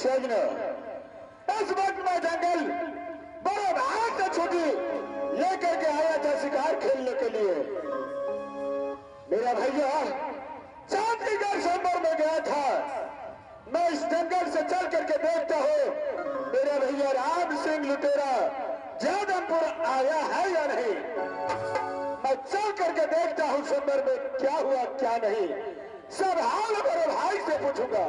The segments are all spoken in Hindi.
सजनो, इस वक्त मैं जंगल बड़े भाग से छुट्टी लेकर के आया था शिकार खेलने के लिए। मेरा भैया चांदीगढ़ शंबर में गया था। मैं इस जंगल से चल करके देखता हूँ मेरा भैया राम सिंह लुटेरा जादमपुर आया है या नहीं। मैं चल करके देखता हूँ शंबर में क्या हुआ क्या नहीं, सब हाल मेरे भाई से पूछूंगा।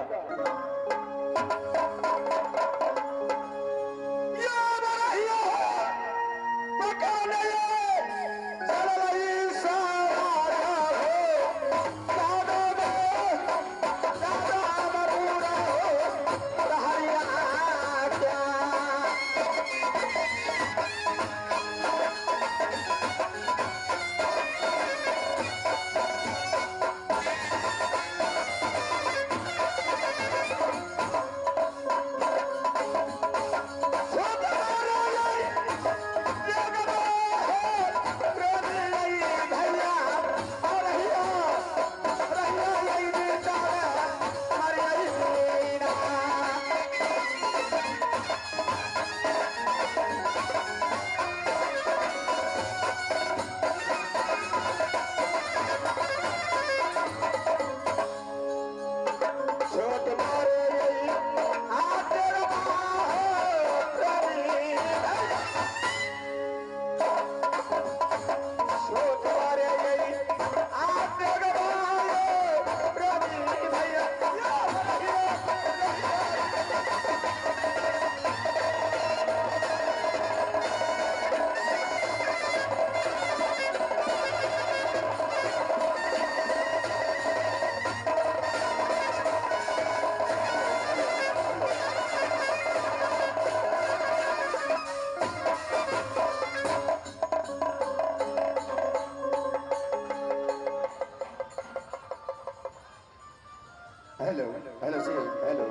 हेलो हेलो जी हेलो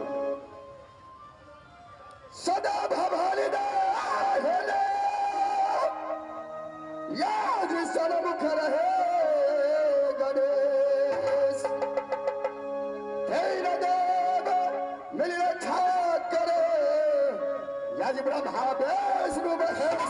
सदा भवानीदा हेलो याद सनमुख रहे गणेश धैर्य देव मिलिए ठाकर याज ब्रह्मा विष्णु महेश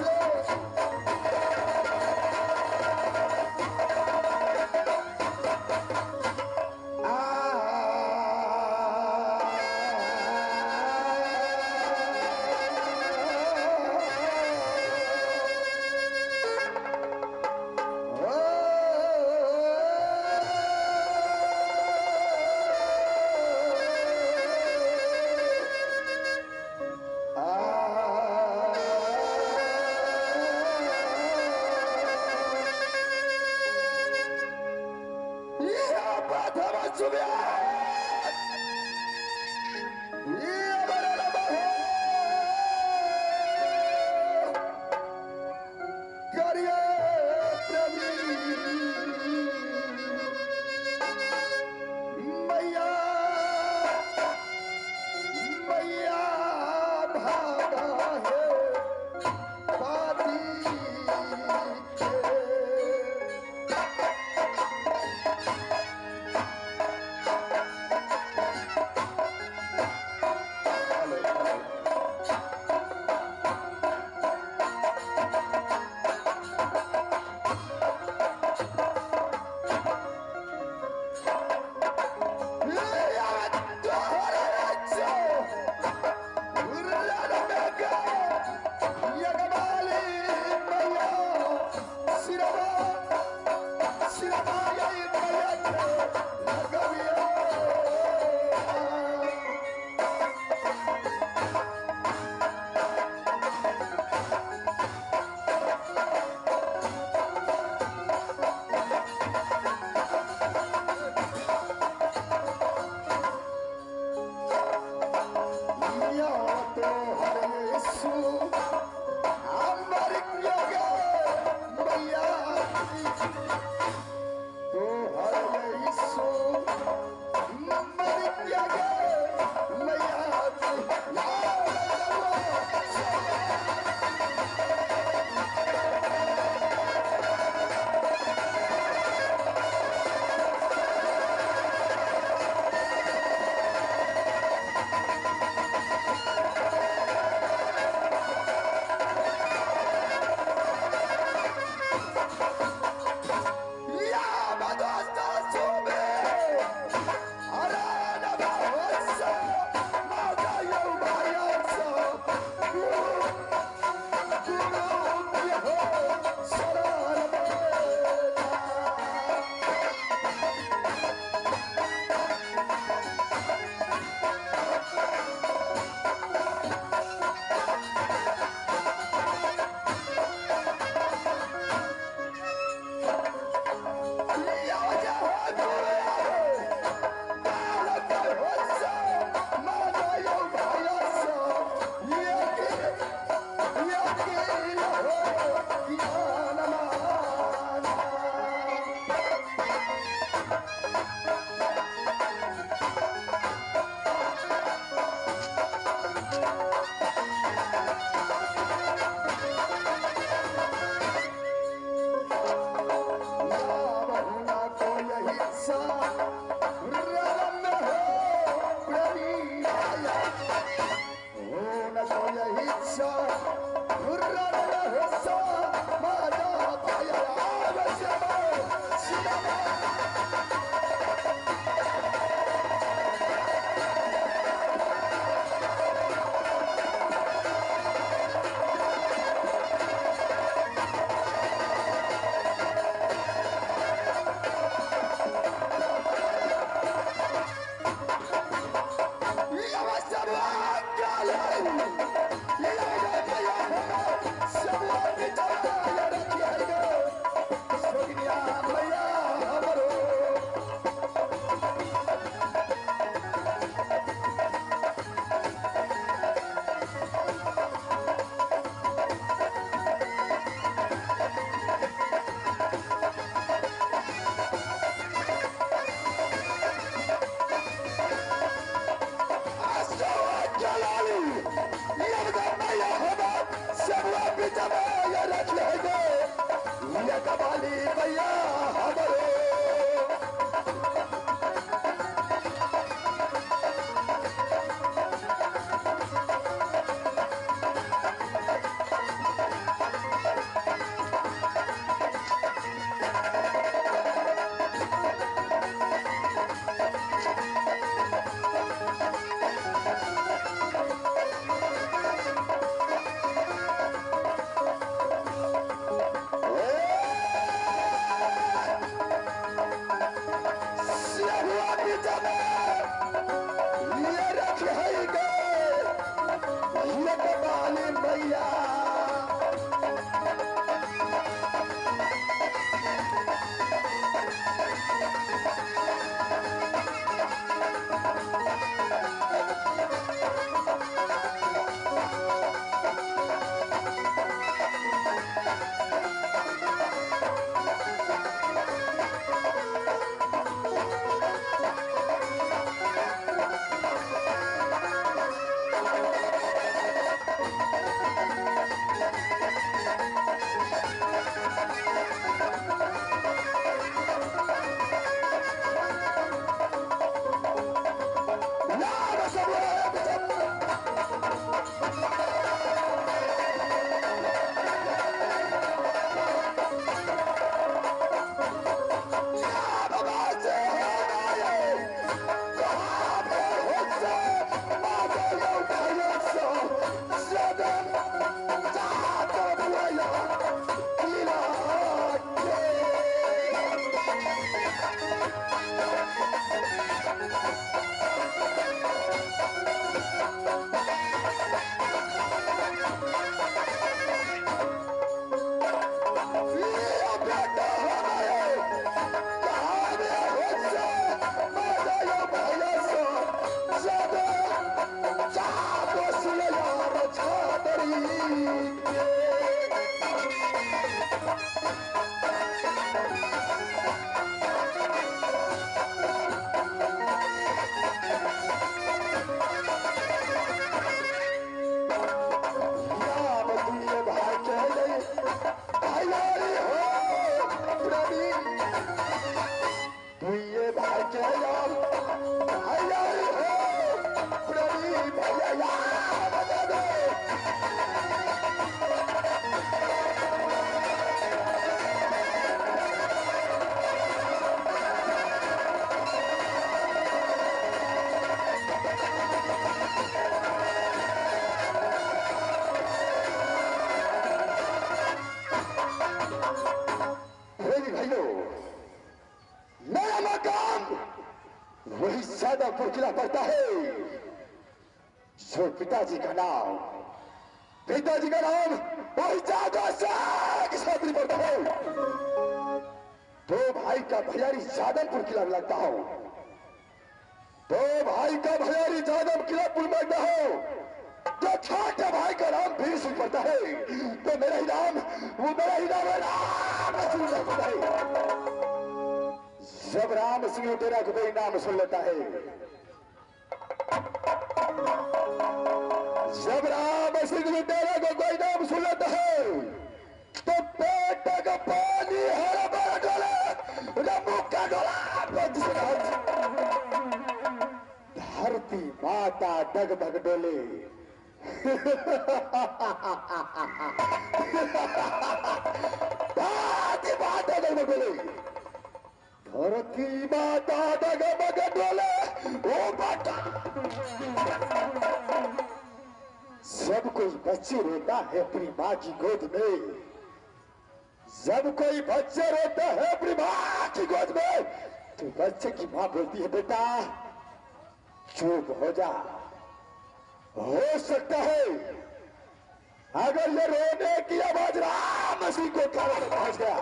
वही सादापुर किला पड़ता है जो पिताजी का नाम वही जादू पड़ता है। दो भाई का भैयारी जादवपुर किला में लगता हो, दो भाई का भैयारी जादव किला पुल में लगता हो, तो छोटे भाई का नाम भी सुन पड़ता है, तो मेरा ही नाम है राम। जब राम सिंह लुटेरा को कोई नाम सुन लेता है, जब राम सिंह लुटेरा को कोई नाम सुन लेता है, तो पेट का पानी हरा भरा डोला, मुख का डोला, धरती माता डगमग डोले। धरती माता डगमग डोले, धरती माता डगमग डोले, ओ माता। जब कोई बच्चे रोता है अपनी माँ की गोद में, जब कोई बच्चे रोता है अपनी माँ की गोद में, तो बच्चे की माँ बोलती है बेटा चुप हो जा। हो सकता है अगर ये रोने की आवाज राम सिंह को कान में पहुंच गया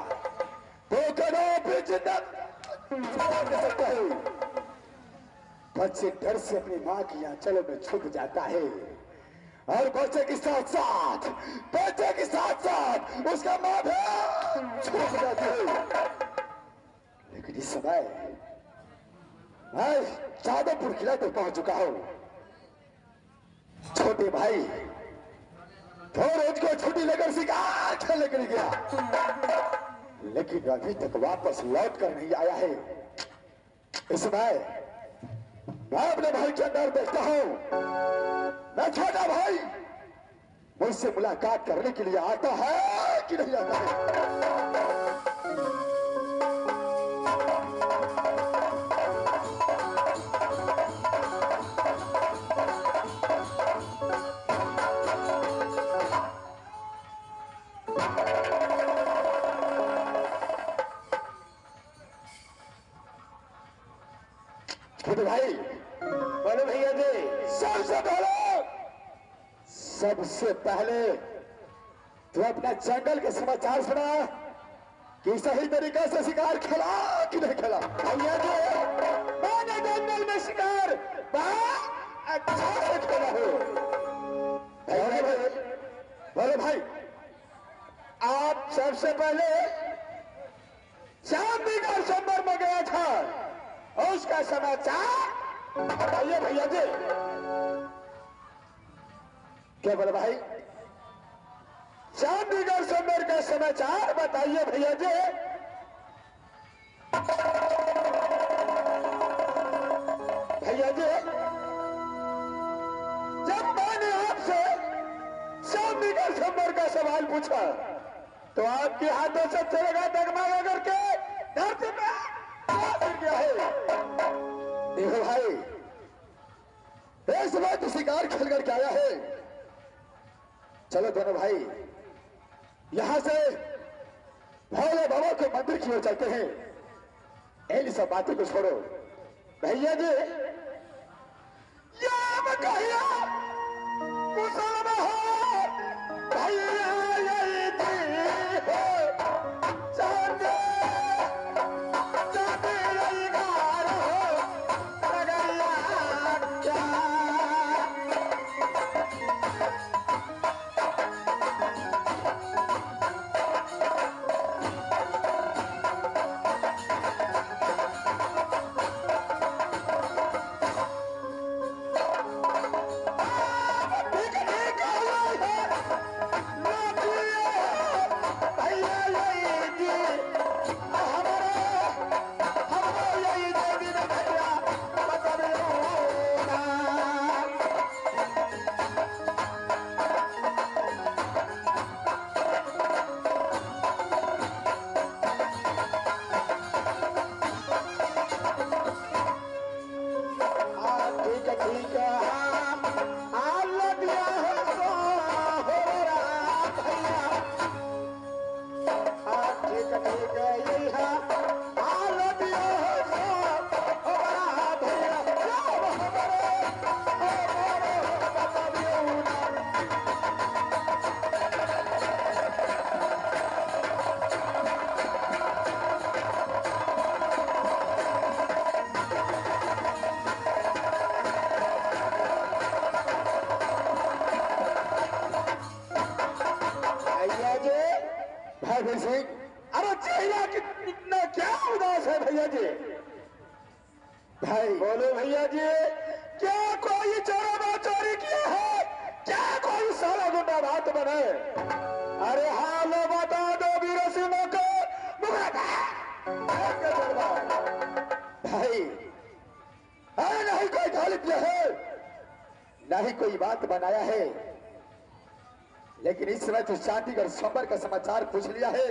तो कदों भी जिंदा दे सकता है। बच्चे डर से अपनी माँ की आंचलों में छुप जाता है और बच्चे के साथ साथ उसका माँ भी छुप जाती है। लेकिन इस समय मैं जादवपुर किला तक पहुंच चुका हूं। छोटे भाई दो रोज को छुट्टी लेकर शिकार खेलने के लिए गया, लेकिन अभी तक वापस लौट कर नहीं आया है। इस समय मैं अपने भाई के अंदर देखता हूं, मैं छोटा भाई मुझसे मुलाकात करने के लिए आता है कि नहीं आता है। छोटे भाई बोले भैया जी, सबसे पहले तू अपना जंगल के समाचार सुना कि सही तरीके से शिकार खेला कि नहीं खेला। भैया जी मैंने जंगल में शिकार बहुत अच्छा से खेला हो। बोले भाई आप सबसे पहले चांदीगढ़ संबर में गया था, उसका समाचार बताइए भैया जी। क्या बोला भाई? चांदीगढ़ संबर का समाचार बताइए भैया जी। भैया जी जब मैंने आपसे चांदीगढ़ संबर का सवाल पूछा तो आपके हाथों से चलेगा डगमगा करके धरती पे गिर गया है। देखो भाई इस वक्त शिकार खेल करके आया है। चलो दोनों भाई यहां से भोले बाबा के मंदिर की ओर चलते हैं। इन सब बातों को छोड़ो भैया जी। कहिया मुसलमान हो भैया यही थी चांदे ठीक है आल दिया हो रहा भैया ठीक है यही है आल दिया हो रहा भैया भाई सिंह, अरे चेहरा कितना क्या उदास है भैया जी। भाई बोलो भैया जी, क्या कोई चोरी किया है? क्या कोई सारा गुंडा बात बने? अरे हाल बता दो वीर सिंह को। भाई अरे नहीं कोई गाली किया है, नहीं कोई बात बनाया है, लेकिन इस समय तो शांतिगढ़ स्वंबर का समाचार पूछ लिया है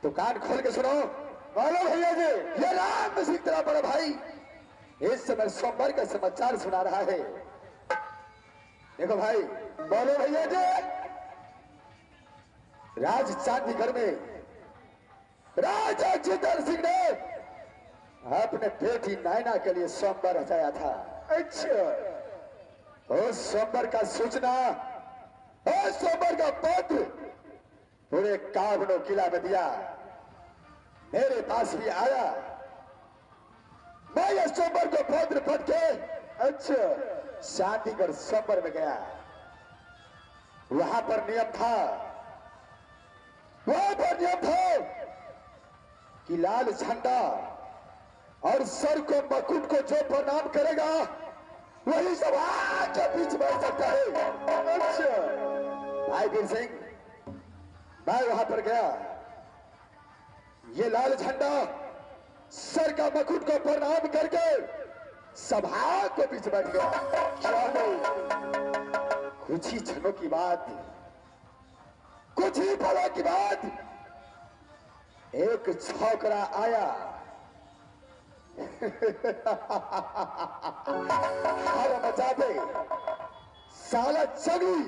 तो कान खोल के सुनो। बोलो भैया जी, ये राम सिंह तेरा बड़ा भाई इस समय स्वंबर का समाचार सुना रहा है। देखो भाई, बोलो भैया जी, राज शांतिगढ़ में राजा जितेंद्र सिंह ने अपने बेटी नैना के लिए स्वंबर रचाया था। अच्छा, उस स्वंबर का सूचना सोमवार का पत्र पूरे कावड़ो किला में दिया, मेरे पास भी आया। मैं इस सोमवार को पत्र पढ़ के अच्छा शांतिगढ़ सोमवार में गया। वहां पर नियम था कि लाल झंडा और सर को मकुट को जो प्रणाम करेगा वही सभा के बीच बैठ सकता है। अच्छा भाई वीर सिंह, मैं वहां पर गया, ये लाल झंडा सर का मकुट को प्रणाम करके सभा के बीच बैठ गया। कुछ ही क्षणों की बात, कुछ ही पलों की बात, एक छोकरा आया हर मचा दे, साला जंगली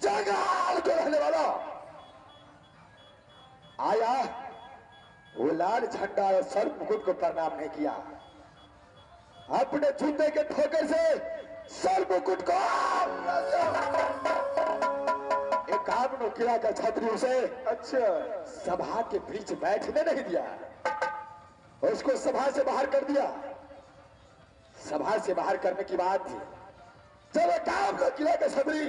जंगल के रहने वाला आया। वो लाल झंडा और सर मुकुट को प्रणाम नहीं किया, अपने जूते के ठोकर से सर मुकुट को एक कावड़ो किला का छतरी उसे अच्छा सभा के बीच बैठने नहीं दिया, उसको सभा से बाहर कर दिया। सभा से बाहर करने की बात जब कावड़ो किला का छतरी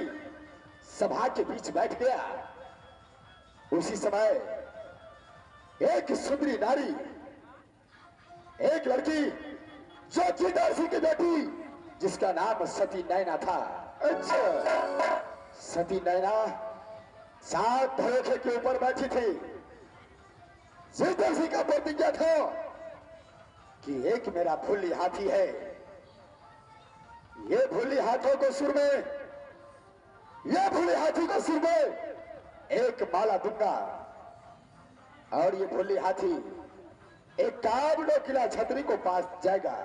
सभा के बीच बैठ गया, उसी समय एक सुंदरी नारी, एक लड़की जो जितेंद्र सिंह की बेटी जिसका नाम सती नैना था। अच्छा, सती नैना 7 धड़ोखे के ऊपर बैठी थी। जितेंद्र सिंह का प्रतिज्ञा था कि एक मेरा भूली हाथी है, ये भूली हाथों को सुर में, ये भूले हाथी को सिर में एक माला दूंगा और ये भूली हाथी एक कावड़ो किला छतरी को पास जाएगा।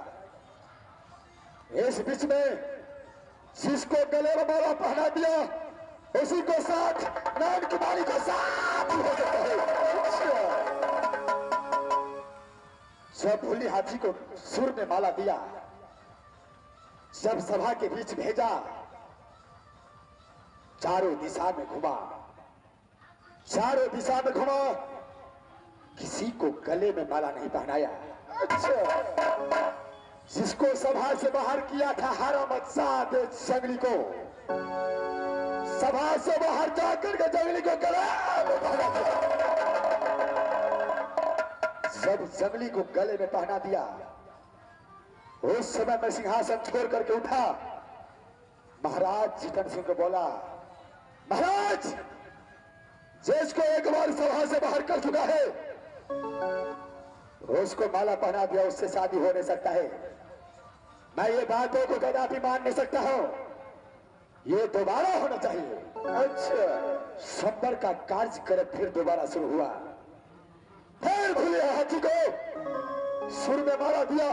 इस बीच में जिसको गले में माला पहना दिया उसी को साथ नान कुमारी को साथ हो सकता है। जब भूली हाथी को सुर में माला दिया, जब सभा के बीच भेजा, चारों दिशा में घुमा, चारों दिशा में घुमा, किसी को गले में माला नहीं पहनाया। अच्छा, जिसको सभा से बाहर किया था हरामजाद जंगली को, सभा से बाहर जाकर के जंगली को गले में पहना दिया। जब जंगली को गले में पहना दिया, उस समय मैं सिंहासन छोड़ करके उठा, महाराज जितेंद्र सिंह को बोला, महाराज जिसको एक बार सभा से बाहर कर चुका है उसको माला पहना दिया, उससे शादी हो नहीं सकता है। मैं ये बातों को कदापि मान नहीं सकता हूं, ये दोबारा होना चाहिए। अच्छा, संबर का कार्यक्रम फिर दोबारा शुरू हुआ, फिर भूले हाथी को सुर में माला दिया,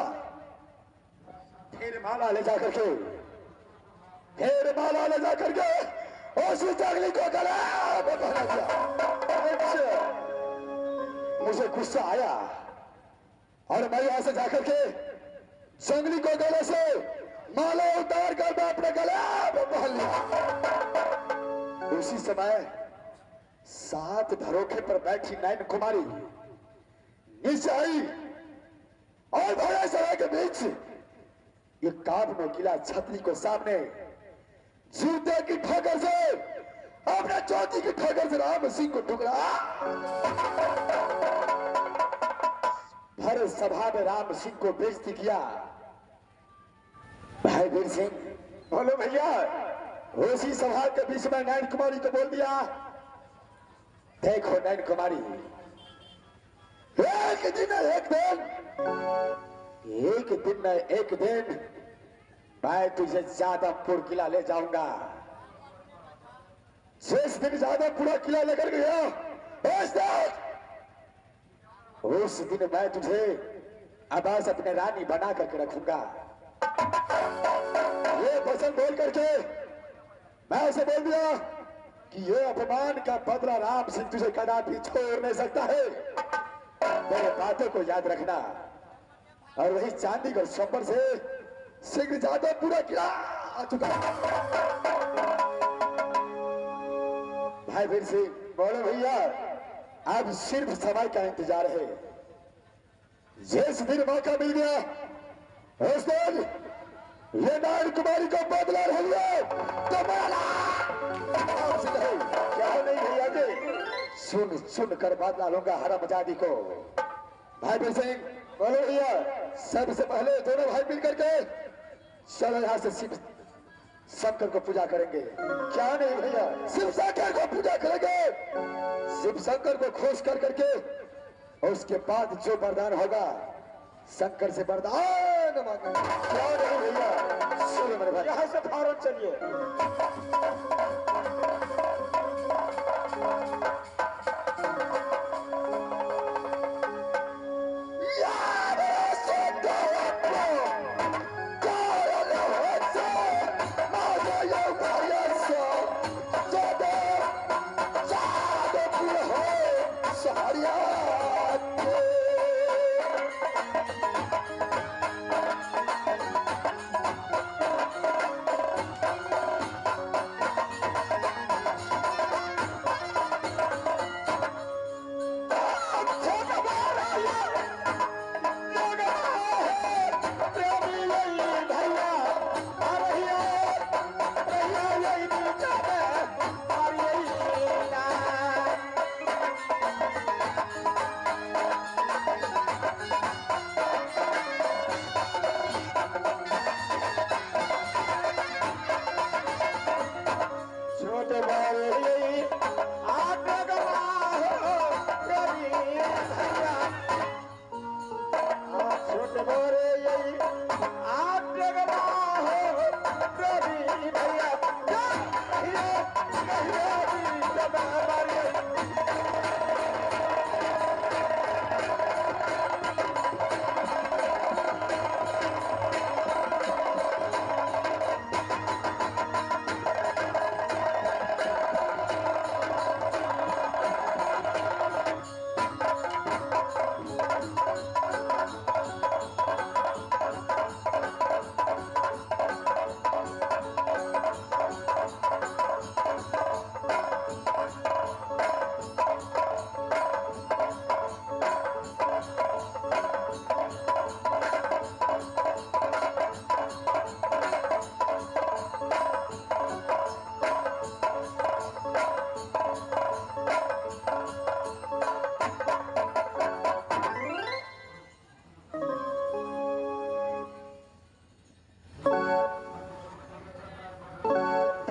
फिर माला ले जाकर के उस जंगली को गला में पहना दिया। मुझे गुस्सा आया और मैं यहां से जाकर के जंगली को गले से माला उतार कर मैं अपने गले में पहन लिया। उसी समय 7 धरोखे पर बैठी नैन कुमारी नीचे आई और भरे सभा के बीच ये काब नोकीला छतरी को सामने जूते की ठोकर से अपने चौथी की ठोकर से राम सिंह को टुकड़ा। भर सभा में राम सिंह को बेइज्जती किया। भाई वीर सिंह बोलो भैया, उसी सभा के बीच में नैन कुमारी को बोल दिया, देखो नैन कुमारी, एक दिन मैं तुझे जादवपुर किला ले जाऊंगा। जिस दिन जादवपुर किला लेकर गया उस दिन मैं तुझे आवाज अपने रानी बना करके रखूंगा। ये वचन बोल करके मैं उसे बोल दिया कि ये अपमान का बदला राम सिंह तुझे कदापि छोड़ नहीं सकता है। मेरे बातों को याद रखना। और वही चांदीगढ़ स्वंबर से शीघ्र जादवपुर किला आ चुका। भाई वीर सिंह बोलो भैया, अब सिर्फ समय का इंतजार है। जिस दिन मौका मिल गया उस दिन ये नैन कुमारी को बदला रही तो क्या नहीं भैया जी, सुन कर बदला लूंगा हरामजादी को। भाई वीर सिंह बोलो भैया, सबसे पहले दोनों भाई मिलकर के चलो यहां से शिव शंकर को पूजा करेंगे। क्या नहीं भैया, शिव शंकर को पूजा करेंगे। शिव शंकर को खुश कर करके उसके बाद जो वरदान होगा शंकर से वरदान मांगेंगे। क्या नहीं भैया, सुनो मेरे भाई, यहां से फौरन चलिए।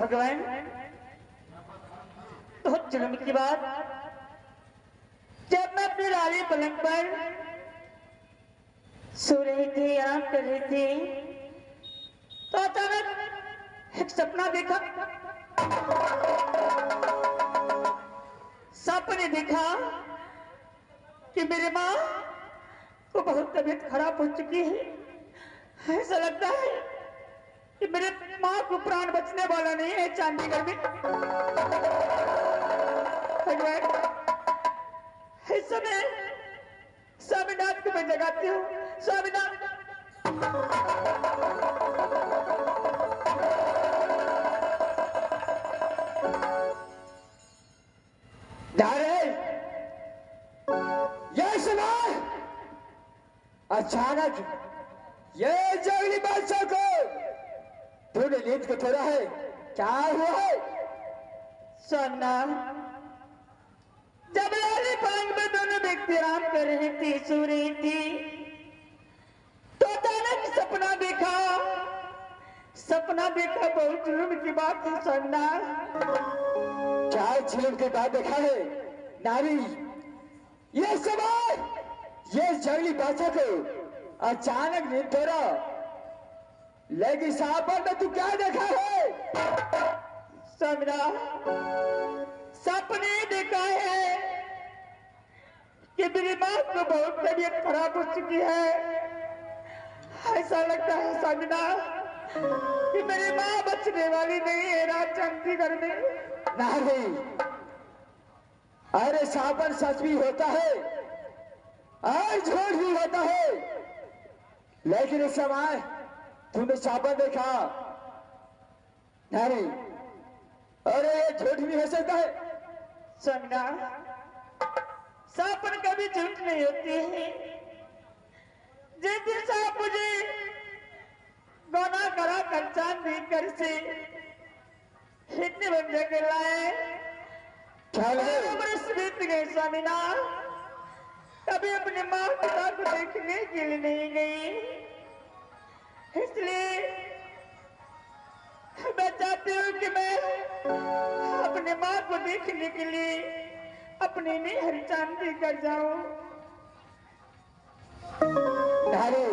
भगवान तो जन्म के बाद जब मैं अपने लाली पलंग पर सो रही थी, आराम कर रही थी, तो अचानक एक सपना देखा। सपने देखा कि मेरी माँ को बहुत तबीयत खराब हो चुकी है। ऐसा लगता है कि मेरे माँ को प्राण बचने वाला नहीं है चंडीगढ़ में। भगवान, इस समय स्वामीनाथ को मैं जगाती हूँ। स्वामीनाथ, ये समय अचानक ये जंगली बादशाह को तूने नींद को तोड़ा है, क्या हुआ है? स्वामीनाथ, जब लाली पांग में दोनों व्यक्ति आराम कर रहे थे, सो रही थी, तो अचानक सपना देखा। सपना देखा बहुत जुल्म की बात है स्वामीनाथ। क्या जुल्म की बात देखा है नारी? ये समय ये जंगली बादशाह को अचानक नींद तोड़ा, लेकिन सापर में तू क्या देखा है? स्वामीनाथ, सपने देखा है कि मेरी माँ को बहुत तबीयत खराब हो चुकी है। ऐसा लगता है स्वामीनाथ कि मेरी माँ बचने वाली नहीं है राज चंडीगढ़ में। नहीं, अरे सापर सच भी होता है और झूठ भी होता है, लेकिन इस समय तूने सापर देखा नहीं, अरे ये झूठ भी हो सकता है। स्वामीनाथ, सपन कभी झूठ नहीं होती है। जिस दिन साहब मुझे गोना करा कर चांदी कर से इतने बंदे के लाए, बीत गए स्वामीनाथ, कभी अपने माँ पिता को देखने के लिए नहीं गई। इसलिए मैं चाहती हूँ कि मैं अपने माँ को देखने के लिए अपनी निहर चांदी कर जाऊं। नारी,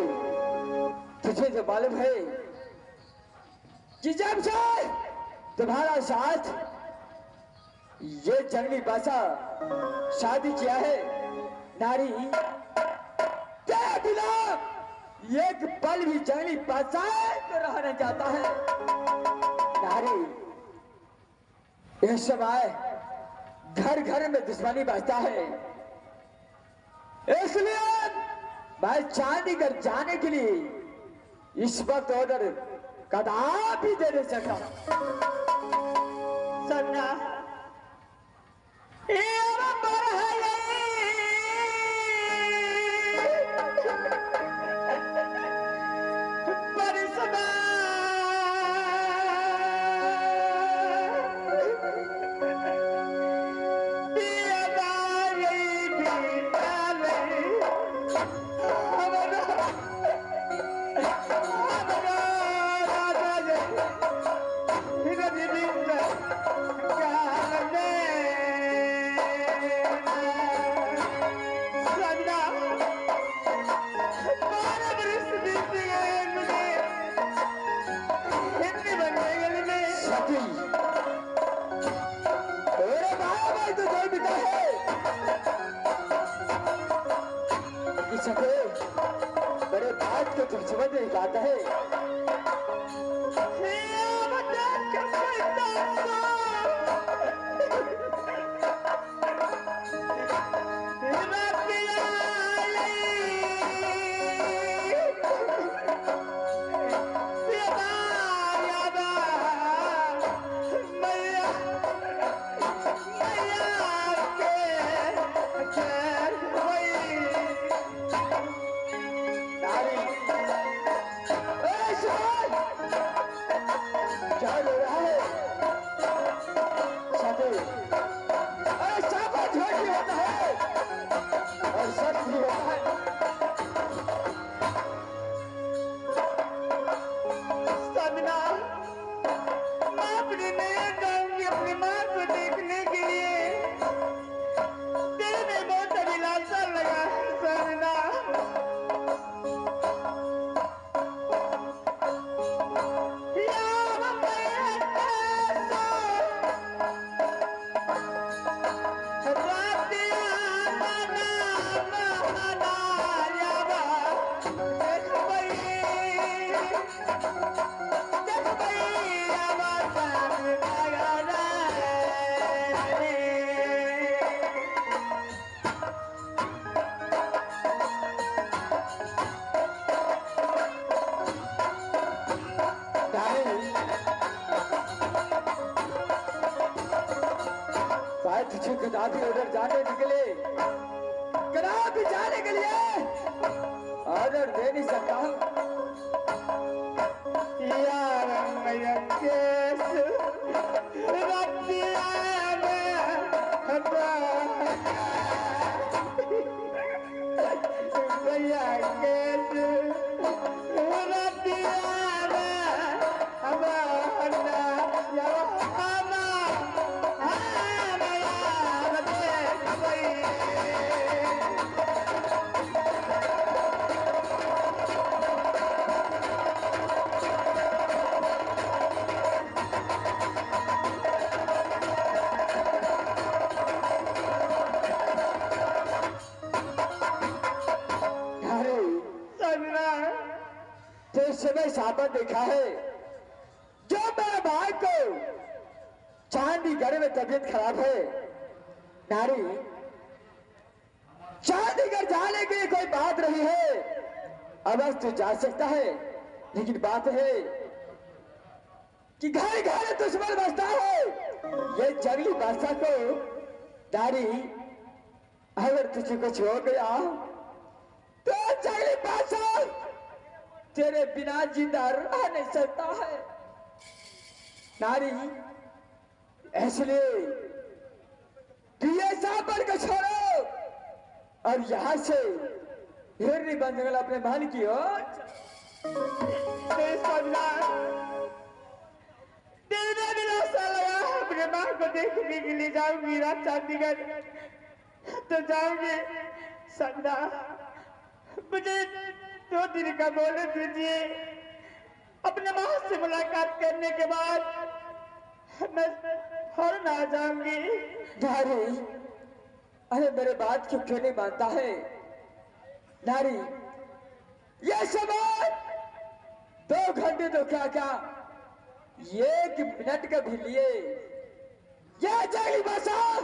तुझे जो मालूम है कि जब से तुम्हारा साथ ये जंगली बादशाह शादी किया है नारी, तेरे बिना एक पल भी जंगली बादशाह को रहा नहीं जाता है। नारी, इस समय घर घर में दुश्मनी बचता है, इसलिए मैं चंडीगढ़ जाने के लिए इस वक्त ऑर्डर कदापि दे नहीं सकता। सन्ना, बड़े बात को तुम समझ नहीं पाता है। तुझे कदा भी उधर जाने निकले, कदा भी जाने के लिए ऑर्डर दे नहीं सकता। यार मैं केस रतिया में भैया केस रतिया समय सापर देखा है, जो मेरे भाई को चंडीगढ़ में तबीयत खराब है, नारी चंडीगढ़ जाने की कोई बात नहीं है। अवश्य तू जा सकता है, लेकिन बात है कि घर घर दुश्मन बसता है। ये जंगली बादशाह को नारी अगर तुझे कुछ हो गया तो जंगली बादशाह तेरे बिना जिंदा रह नहीं सकता है नारी। इसलिए ये सापर को छोड़ो और यहाँ से हिरनी बन जंगल अपने महल की ओर। अपने माँ को देखने के लिए जाऊंगी रात चंडीगढ़ तो जाऊंगी। संदा मुझे 2 दिन का बोले दीजिए, अपने माँ से मुलाकात करने के बाद मैं फौरन आ जाऊंगी। नारी अरे मेरे बात क्यों क्यों नहीं मानता है नारी? ये समय 2 घंटे तो क्या क्या 1 मिनट के भी लिए ये जंगली बादशाह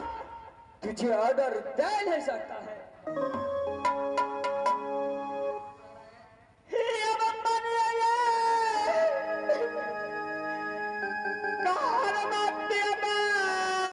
तुझे ऑर्डर दे नहीं सकता है।